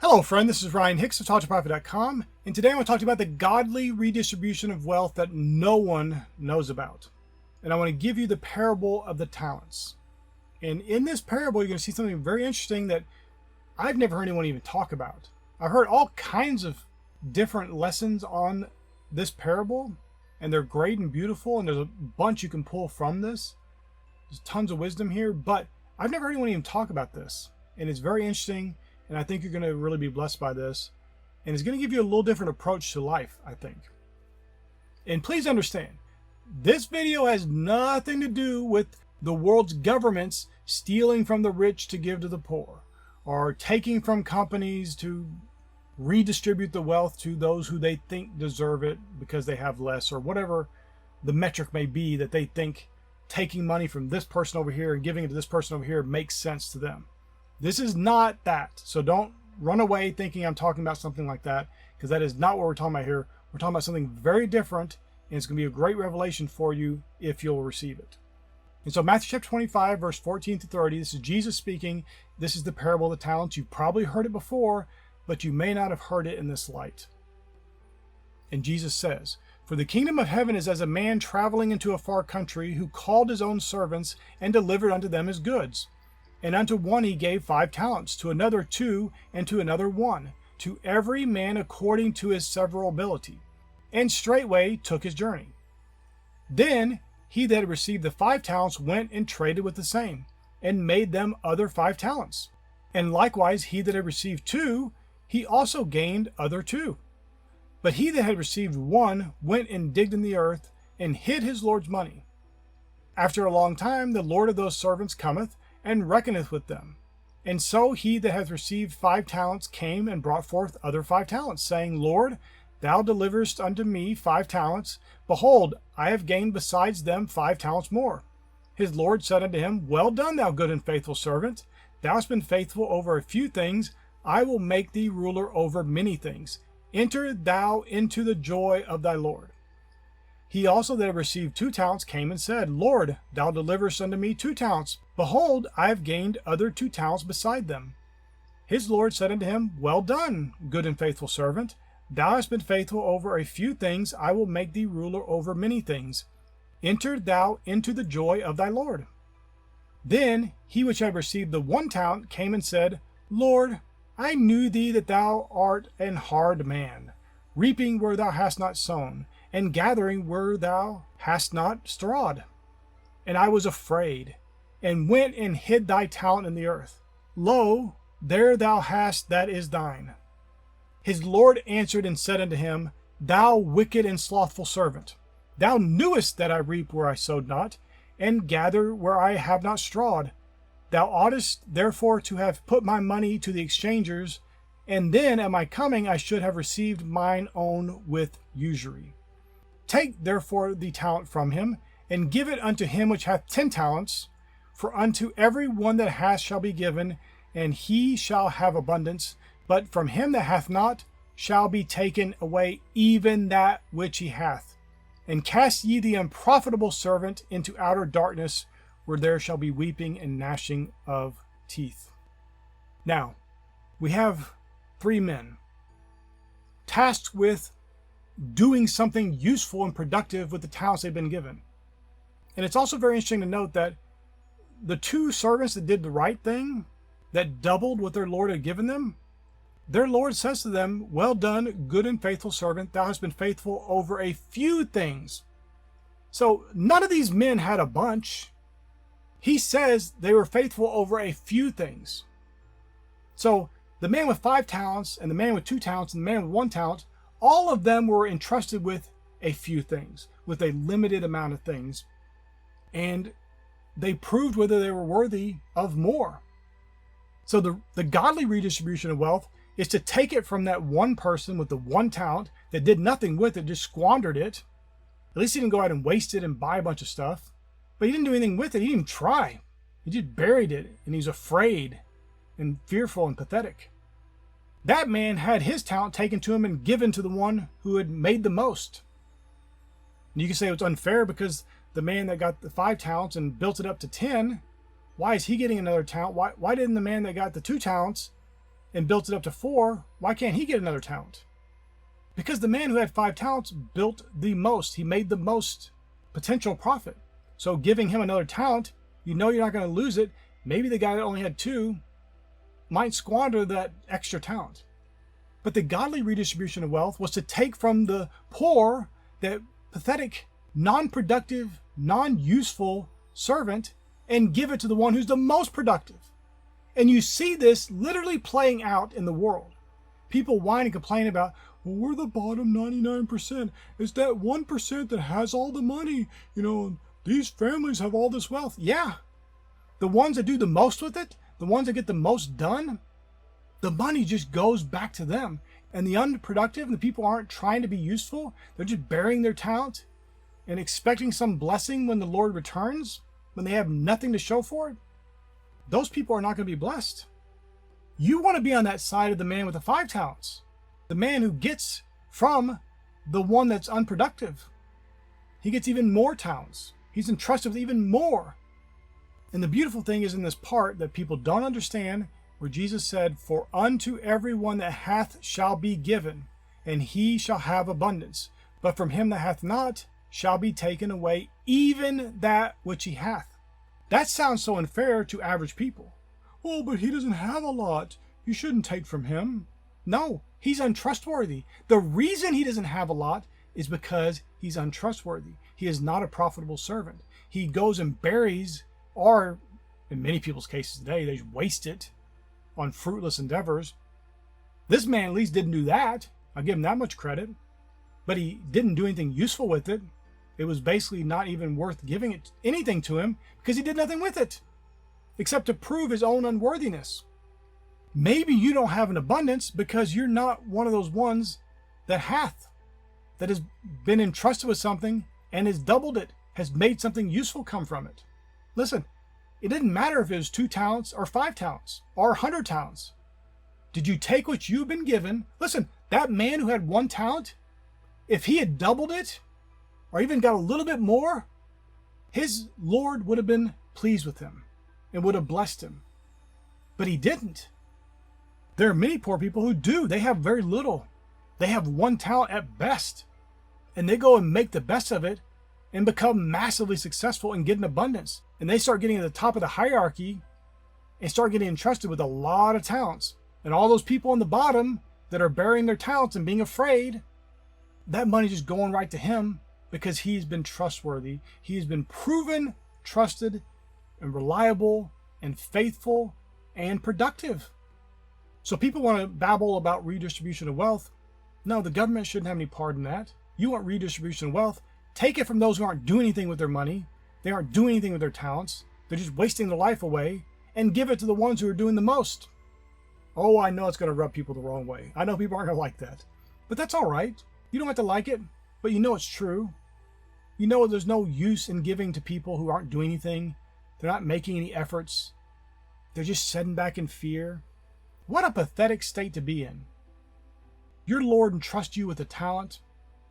Hello friend, this is Ryan Hicks of TalkToProfit.com, and today I want to talk to you about the godly redistribution of wealth that no one knows about. And I want to give you the parable of the talents. And in this parable, you're going to see something very interesting that I've never heard anyone even talk about. I've heard all kinds of different lessons on this parable, and they're great and beautiful, and there's a bunch you can pull from this. There's tons of wisdom here, but I've never heard anyone even talk about this. And it's very interesting. And I think you're going to really be blessed by this. And it's going to give you a little different approach to life, I think. And please understand, this video has nothing to do with the world's governments stealing from the rich to give to the poor, or taking from companies to redistribute the wealth to those who they think deserve it because they have less, or whatever the metric may be that they think taking money from this person over here and giving it to this person over here makes sense to them. This is not that. So don't run away thinking I'm talking about something like that, because that is not what we're talking about here. We're talking about something very different, and it's going to be a great revelation for you if you'll receive it. And so Matthew chapter 25, verse 14 to 30, this is Jesus speaking. This is the parable of the talents. You've probably heard it before, but you may not have heard it in this light. And Jesus says, "For the kingdom of heaven is as a man traveling into a far country, who called his own servants and delivered unto them his goods. And unto one he gave 5 talents, to another 2, and to another 1, to every man according to his several ability. And straightway took his journey. Then he that had received the 5 talents went and traded with the same, and made them other 5 talents. And likewise he that had received 2, he also gained other 2. But he that had received 1 went and digged in the earth, and hid his Lord's money. After a long time the Lord of those servants cometh, and reckoneth with them. And so he that hath received 5 talents came and brought forth other 5 talents, saying, Lord, thou deliverest unto me 5 talents. Behold, I have gained besides them 5 talents more. His Lord said unto him, Well done, thou good and faithful servant. Thou hast been faithful over a few things. I will make thee ruler over many things. Enter thou into the joy of thy Lord. He also that had received 2 talents came and said, Lord, thou deliverest unto me 2 talents. Behold, I have gained other 2 talents beside them. His Lord said unto him, Well done, good and faithful servant. Thou hast been faithful over a few things. I will make thee ruler over many things. Enter thou into the joy of thy Lord. Then he which had received the 1 talent came and said, Lord, I knew thee that thou art an hard man, reaping where thou hast not sown, and gathering where thou hast not strawed. And I was afraid, and went and hid thy talent in the earth. Lo, there thou hast that is thine. His Lord answered and said unto him, Thou wicked and slothful servant, thou knewest that I reap where I sowed not, and gather where I have not strawed. Thou oughtest therefore to have put my money to the exchangers, and then at my coming I should have received mine own with usury. Take therefore the talent from him, and give it unto him which hath 10 talents. For unto every one that hath shall be given, and he shall have abundance. But from him that hath not shall be taken away even that which he hath. And cast ye the unprofitable servant into outer darkness, where there shall be weeping and gnashing of teeth." Now, we have 3 men tasked with doing something useful and productive with the talents they've been given. And it's also very interesting to note that the 2 servants that did the right thing, that doubled what their Lord had given them, their Lord says to them, Well done, good and faithful servant. Thou hast been faithful over a few things. So none of these men had a bunch. He says they were faithful over a few things. So the man with 5 talents and the man with 2 talents and the man with 1 talent, all of them were entrusted with a few things, with a limited amount of things. And they proved whether they were worthy of more. So the godly redistribution of wealth is to take it from that one person with the 1 talent that did nothing with it, just squandered it. At least he didn't go out and waste it and buy a bunch of stuff. But he didn't do anything with it. He didn't even try. He just buried it, and he's afraid and fearful and pathetic. That man had his talent taken to him and given to the one who had made the most. And you can say it's unfair because the man that got the 5 talents and built it up to 10, why is he getting another talent? Why didn't the man that got the 2 talents and built it up to 4, why can't he get another talent? Because the man who had 5 talents built the most. He made the most potential profit. So giving him another talent, you know you're not going to lose it. Maybe the guy that only had 2 might squander that extra talent. But the godly redistribution of wealth was to take from the poor, that pathetic, non-productive, non-useful servant, and give it to the one who's the most productive. And you see this literally playing out in the world. People whine and complain about, well, we're the bottom 99%. It's that 1% that has all the money. You know, these families have all this wealth. Yeah. The ones that do the most with it, the ones that get the most done, the money just goes back to them. And the unproductive and the people aren't trying to be useful. They're just burying their talent and expecting some blessing when the Lord returns, when they have nothing to show for it. Those people are not going to be blessed. You want to be on that side of the man with the 5 talents. The man who gets from the one that's unproductive. He gets even more talents. He's entrusted with even more. And the beautiful thing is in this part that people don't understand, where Jesus said, for unto everyone that hath shall be given, and he shall have abundance. But from him that hath not shall be taken away even that which he hath. That sounds so unfair to average people. Oh, but he doesn't have a lot. You shouldn't take from him. No, he's untrustworthy. The reason he doesn't have a lot is because he's untrustworthy. He is not a profitable servant. He goes and buries, or in many people's cases today, they waste it on fruitless endeavors. This man at least didn't do that. I'll give him that much credit. But he didn't do anything useful with it. It was basically not even worth giving it anything to him because he did nothing with it except to prove his own unworthiness. Maybe you don't have an abundance because you're not one of those ones that has been entrusted with something and has doubled it, has made something useful come from it. Listen, it didn't matter if it was 2 talents or 5 talents or 100 talents. Did you take what you've been given? Listen, that man who had 1 talent, if he had doubled it or even got a little bit more, his Lord would have been pleased with him and would have blessed him. But he didn't. There are many poor people who do. They have very little. They have 1 talent at best. And they go and make the best of it and become massively successful and get an abundance. And they start getting at the top of the hierarchy and start getting entrusted with a lot of talents. And all those people on the bottom that are burying their talents and being afraid, that money just going right to him because he's been trustworthy. He's been proven trusted and reliable and faithful and productive. So people want to babble about redistribution of wealth. No, the government shouldn't have any part in that. You want redistribution of wealth, take it from those who aren't doing anything with their money. They aren't doing anything with their talents. They're just wasting their life away, and give it to the ones who are doing the most. Oh, I know it's going to rub people the wrong way. I know people aren't going to like that. But that's all right. You don't have to like it, but you know it's true. You know there's no use in giving to people who aren't doing anything. They're not making any efforts. They're just sitting back in fear. What a pathetic state to be in. Your Lord entrusts you with a talent.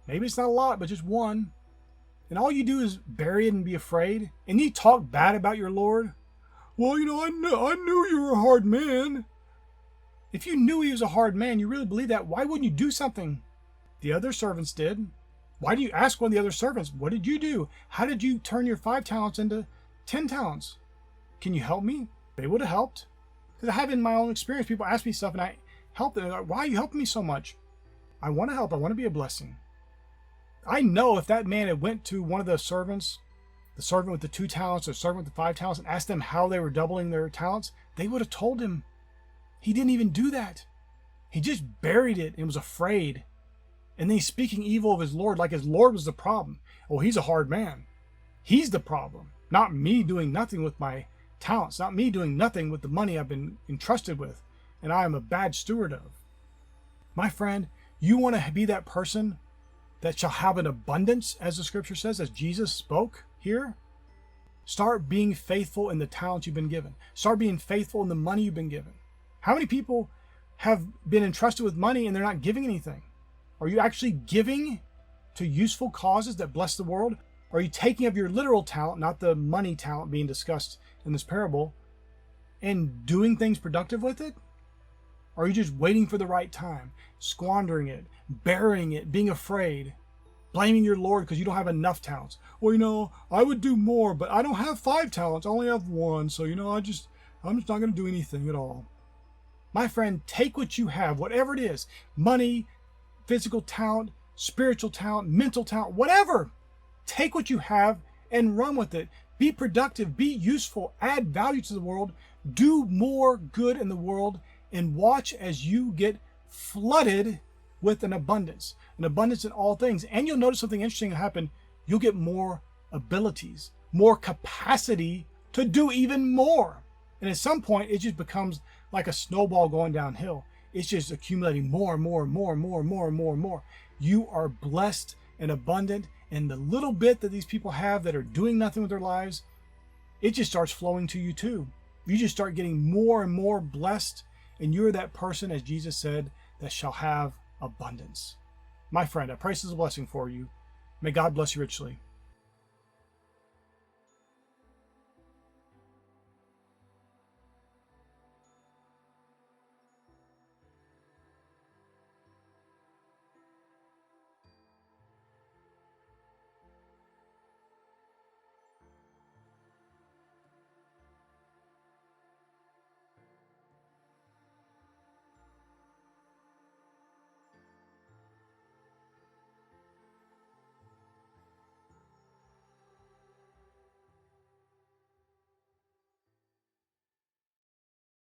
Maybe it's not a lot, but just 1. And all you do is bury it and be afraid. And you talk bad about your Lord. Well, you know, I knew you were a hard man. If you knew he was a hard man, you really believe that, why wouldn't you do something? The other servants did. Why do you ask one of the other servants, what did you do? How did you turn your 5 talents into 10 talents? Can you help me? They would have helped. Because I have in my own experience, people ask me stuff and I help them. They're like, why are you helping me so much? I want to help. I want to be a blessing. I know if that man had went to one of the servants, the servant with the 2 talents, or the servant with the 5 talents, and asked them how they were doubling their talents, they would have told him. He didn't even do that. He just buried it and was afraid. And then he's speaking evil of his Lord like his Lord was the problem. Oh, he's a hard man. He's the problem. Not me doing nothing with my talents. Not me doing nothing with the money I've been entrusted with and I am a bad steward of. My friend, you want to be that person that shall have an abundance, as the scripture says, as Jesus spoke here? Start being faithful in the talents you've been given. Start being faithful in the money you've been given. How many people have been entrusted with money and they're not giving anything? Are you actually giving to useful causes that bless the world? Are you taking of your literal talent, not the money talent being discussed in this parable, and doing things productive with it? Or are you just waiting for the right time, squandering it, burying it, being afraid, blaming your Lord because you don't have enough talents? Well, I would do more, but I don't have 5 talents. I only have 1. So, I'm just not going to do anything at all. My friend, take what you have, whatever it is, money, physical talent, spiritual talent, mental talent, whatever. Take what you have and run with it. Be productive, be useful, add value to the world, do more good in the world, and watch as you get flooded with an abundance in all things. And you'll notice something interesting happen. You'll get more abilities, more capacity to do even more. And at some point, it just becomes like a snowball going downhill. It's just accumulating more and more and more and more and more and more and more. You are blessed and abundant, and the little bit that these people have that are doing nothing with their lives, it just starts flowing to you too. You just start getting more and more blessed, and you're that person, as Jesus said, that shall have abundance. My friend, I pray this is a blessing for you. May God bless you richly.